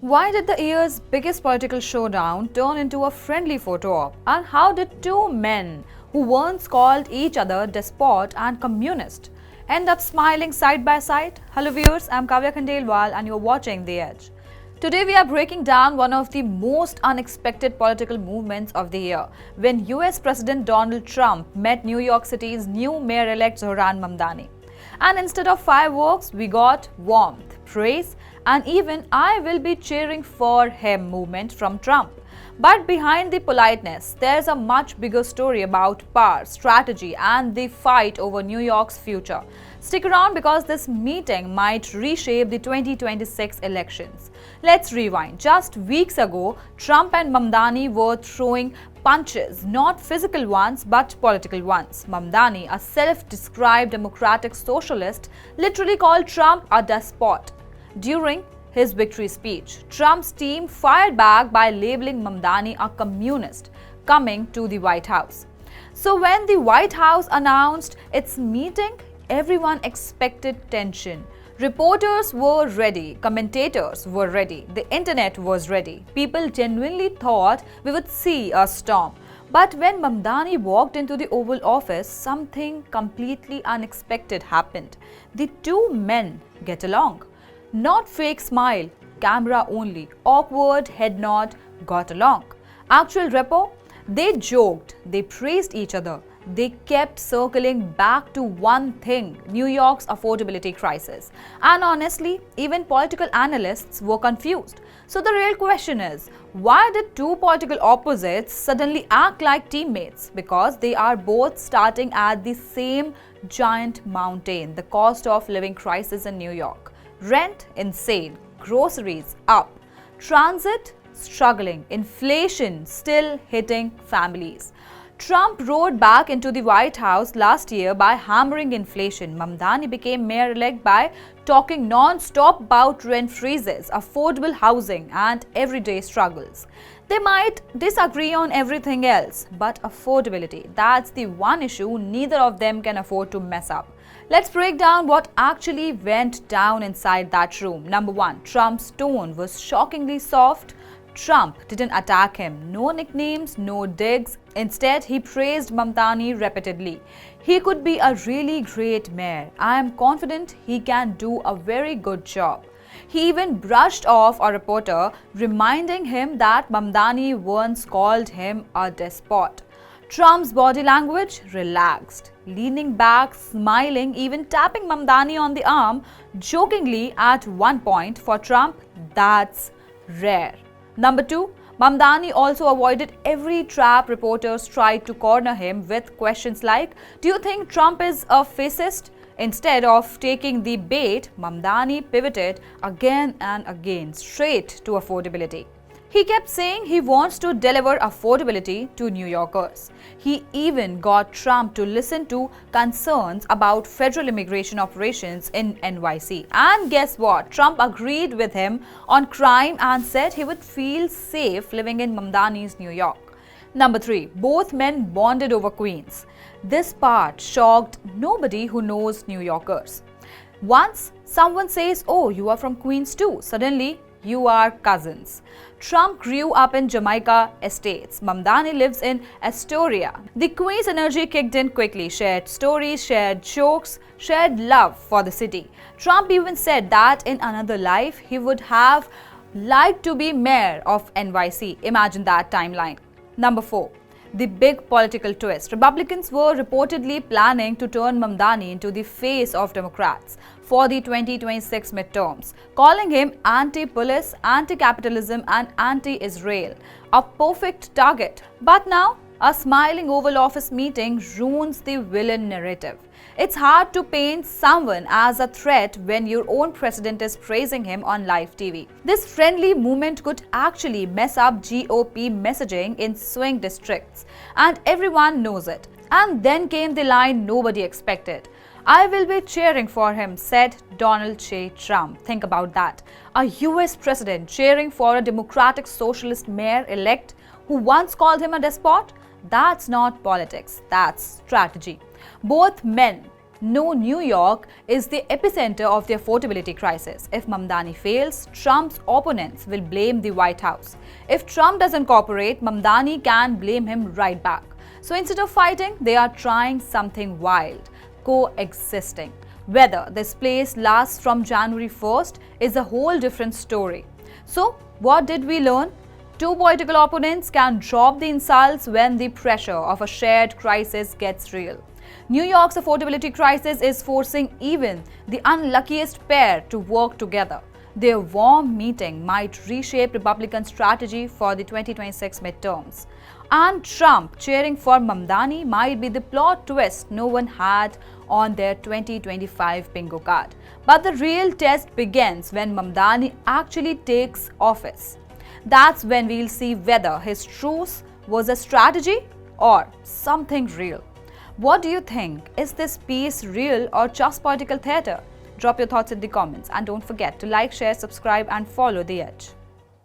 Why did the year's biggest political showdown turn into a friendly photo op? And how did two men who once called each other despot and communist end up smiling side by side? Hello viewers, I'm Kavya Khandelwal and you're watching The Edge. Today we are breaking down one of the most unexpected political movements of the year, when US President Donald Trump met New York City's new mayor-elect Zohran Mamdani. And instead of fireworks, we got warmth, praise, and even "I will be cheering for him" movement from Trump. But behind the politeness, there's a much bigger story about power, strategy, and the fight over New York's future. Stick around because this meeting might reshape the 2026 elections. Let's rewind. Just weeks ago, Trump and Mamdani were throwing punches, not physical ones but political ones. Mamdani, a self-described democratic socialist, literally called Trump a despot. During his victory speech, Trump's team fired back by labeling Mamdani a communist coming to the White House. So when the White House announced its meeting, everyone expected tension. Reporters were ready, commentators were ready, the internet was ready. People genuinely thought we would see a storm. But when Mamdani walked into the Oval Office, something completely unexpected happened. The two men get along. Not fake smile, camera only, awkward head nod, got along. Actual rapport? They joked, they praised each other. They kept circling back to one thing: New York's affordability crisis. And honestly, even political analysts were confused. So the real question is, why did two political opposites suddenly act like teammates? Because they are both starting at the same giant mountain, the cost of living crisis in New York. Rent insane, groceries up, transit struggling, inflation still hitting families. Trump rode back into the White House last year by hammering inflation. Mamdani became mayor-elect by talking non-stop about rent freezes, affordable housing, and everyday struggles. They might disagree on everything else, but affordability, that's the one issue neither of them can afford to mess up. Let's break down what actually went down inside that room. Number one, Trump's tone was shockingly soft. Trump didn't attack him. No nicknames, no digs. Instead, he praised Mamdani repeatedly. He could be a really great mayor. I am confident he can do a very good job. He even brushed off a reporter, reminding him that Mamdani once called him a despot. Trump's body language relaxed, leaning back, smiling, even tapping Mamdani on the arm, jokingly at one point. For Trump, that's rare. Number two, Mamdani also avoided every trap reporters tried to corner him with questions like, "Do you think Trump is a fascist?" Instead of taking the bait, Mamdani pivoted again and again, straight to affordability. He kept saying he wants to deliver affordability to New Yorkers. He even got Trump to listen to concerns about federal immigration operations in NYC. And guess what? Trump agreed with him on crime and said he would feel safe living in Mamdani's New York. Number three, both men bonded over Queens. This part shocked nobody who knows New Yorkers. Once someone says, "Oh, you are from Queens too," suddenly you are cousins. Trump grew up in Jamaica Estates. Mamdani lives in Astoria. The Queens energy kicked in quickly. Shared stories, shared jokes, shared love for the city. Trump even said that in another life he would have liked to be mayor of NYC. Imagine that timeline. Number four, the big political twist. Republicans were reportedly planning to turn Mamdani into the face of Democrats for the 2026 midterms, calling him anti-police, anti-capitalism, and anti-Israel, a perfect target. But now, a smiling Oval Office meeting ruins the villain narrative. It's hard to paint someone as a threat when your own president is praising him on live TV. This friendly movement could actually mess up GOP messaging in swing districts, and everyone knows it. And then came the line nobody expected. "I will be cheering for him," said Donald J. Trump. Think about that. A US president cheering for a Democratic Socialist mayor-elect who once called him a despot? That's not politics, that's strategy. Both men No, New York is the epicenter of the affordability crisis. If Mamdani fails, Trump's opponents will blame the White House. If Trump doesn't cooperate, Mamdani can blame him right back. So instead of fighting, they are trying something wild, coexisting. Whether this place lasts from January 1st is a whole different story. So, what did we learn? Two political opponents can drop the insults when the pressure of a shared crisis gets real. New York's affordability crisis is forcing even the unluckiest pair to work together. Their warm meeting might reshape Republican strategy for the 2026 midterms. And Trump cheering for Mamdani might be the plot twist no one had on their 2025 bingo card. But the real test begins when Mamdani actually takes office. That's when we'll see whether his truce was a strategy or something real. What do you think? Is this piece real or just political theatre? Drop your thoughts in the comments and don't forget to like, share, subscribe and follow The Edge.